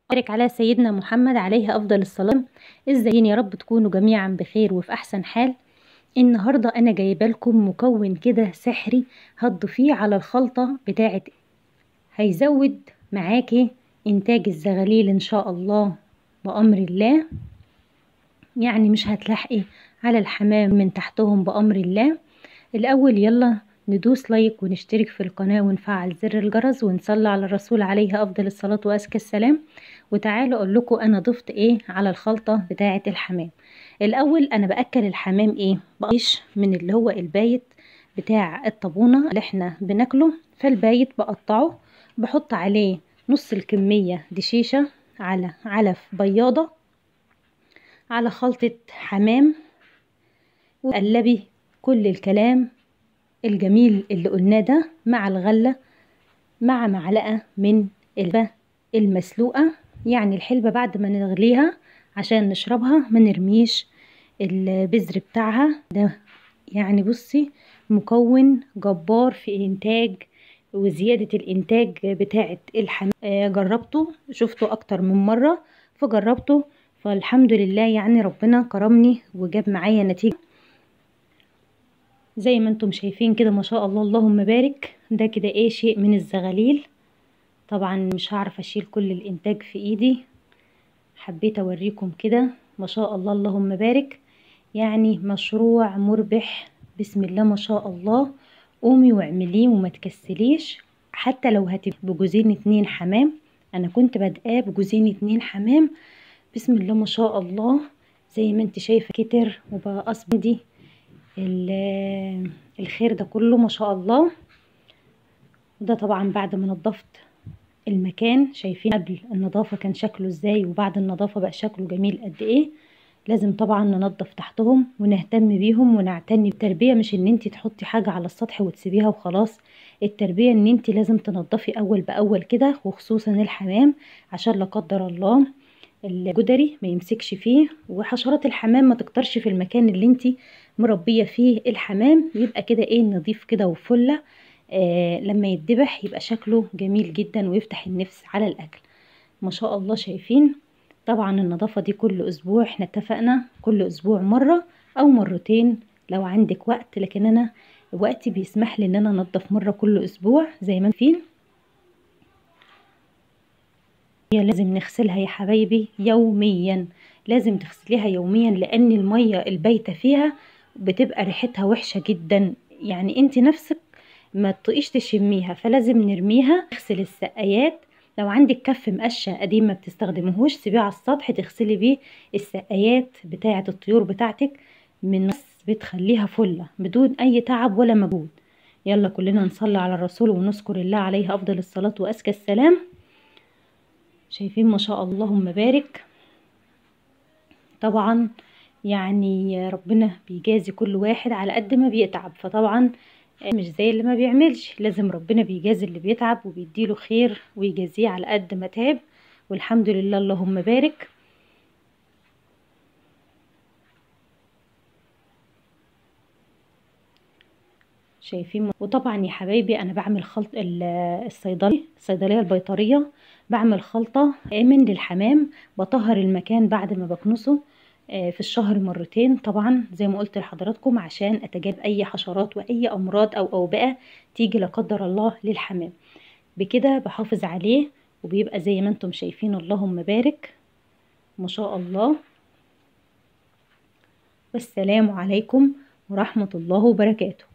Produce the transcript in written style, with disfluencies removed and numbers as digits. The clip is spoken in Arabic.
بارك على سيدنا محمد عليه أفضل الصلاة. ازاي يا رب تكونوا جميعا بخير وفي أحسن حال. النهاردة أنا جايبه لكم مكون كده سحري هتضيفيه على الخلطة بتاعة، هيزود معاكي إنتاج الزغاليل إن شاء الله بأمر الله. يعني مش هتلاحقي على الحمام من تحتهم بأمر الله. الأول يلا ندوس لايك ونشترك في القناة ونفعل زر الجرس ونصلي على الرسول عليه أفضل الصلاة وأزكى السلام. وتعالوا أقول لكم أنا ضفت إيه على الخلطة بتاعة الحمام. الأول أنا بأكل الحمام إيه، بقيش من اللي هو البايت بتاع الطابونة اللي احنا بناكله. فالبايت بقطعه، بحط عليه نص الكمية دشيشة على علف بياضة على خلطة حمام، وقلبي كل الكلام الجميل اللي قلناه ده مع الغلة مع معلقة من الحلبة المسلوقة. يعني الحلبة بعد ما نغليها عشان نشربها ما نرميش البذر بتاعها ده. يعني بصي مكون جبار في إنتاج وزيادة الإنتاج بتاعة الحمام. جربته شفته أكتر من مرة فجربته، فالحمد لله يعني ربنا كرمني وجاب معايا نتيجة زي ما انتم شايفين كده ما شاء الله اللهم بارك. ده كده ايه شيء من الزغاليل. طبعا مش هعرف اشيل كل الانتاج في ايدي، حبيت اوريكم كده ما شاء الله اللهم بارك. يعني مشروع مربح بسم الله ما شاء الله. قومي واعمليه وما تكسليش. حتى لو هتبقى بجوزين 2 حمام، انا كنت بادئه بجوزين 2 حمام بسم الله ما شاء الله. زي ما انت شايفه كتر وبقى اصبدي الخير ده كله ما شاء الله. وده طبعا بعد ما نظفت المكان، شايفين قبل النظافة كان شكله ازاي وبعد النظافة بقى شكله جميل قد ايه. لازم طبعا ننظف تحتهم ونهتم بيهم ونعتني بالتربية. مش ان انت تحطي حاجة على السطح وتسيبيها وخلاص. التربية ان انت لازم تنظفي اول باول كده، وخصوصا الحمام عشان لا قدر الله الجدري ما يمسكش فيه وحشرات الحمام ما تكترش في المكان اللي انت مربية فيه الحمام. يبقى كده ايه نضيف كده وفلة. لما يتذبح يبقى شكله جميل جدا ويفتح النفس على الاكل ما شاء الله. شايفين طبعا النظافة دي كل اسبوع، احنا اتفقنا كل اسبوع مرة او مرتين لو عندك وقت، لكن انا وقتي بيسمح لي ان انا انضف مرة كل اسبوع زي ما فين. هي لازم نغسلها يا حبايبي يوميا، لازم تغسليها يوميا لان المية البايتة فيها بتبقى ريحتها وحشة جدا. يعني انت نفسك ما تطقيش تشميها، فلازم نرميها. نغسل السقايات، لو عندك كف مقشة قديم ما بتستخدمهوش سيبيه على السطح تغسلي بيه السقايات بتاعة الطيور بتاعتك. من بتخليها فلة بدون اي تعب ولا مجهود. يلا كلنا نصلي على الرسول ونذكر الله عليه افضل الصلاة وازكى السلام. شايفين ما شاء الله اللهم بارك. طبعا يعني ربنا بيجازي كل واحد على قد ما بيتعب، فطبعا مش زي اللي ما بيعملش. لازم ربنا بيجازي اللي بيتعب وبيديله خير ويجازيه على قد ما تعب. والحمد لله اللهم بارك. شايفين وطبعا يا حبايبي انا بعمل خلط الصيدليه البيطريه. بعمل خلطه امن للحمام، بطهر المكان بعد ما بكنسه في الشهر مرتين. طبعا زي ما قلت لحضراتكم عشان اتجنب اي حشرات واي امراض او اوبئه تيجي لا قدر الله للحمام. بكده بحافظ عليه وبيبقى زي ما انتم شايفين اللهم بارك ما شاء الله. والسلام عليكم ورحمه الله وبركاته.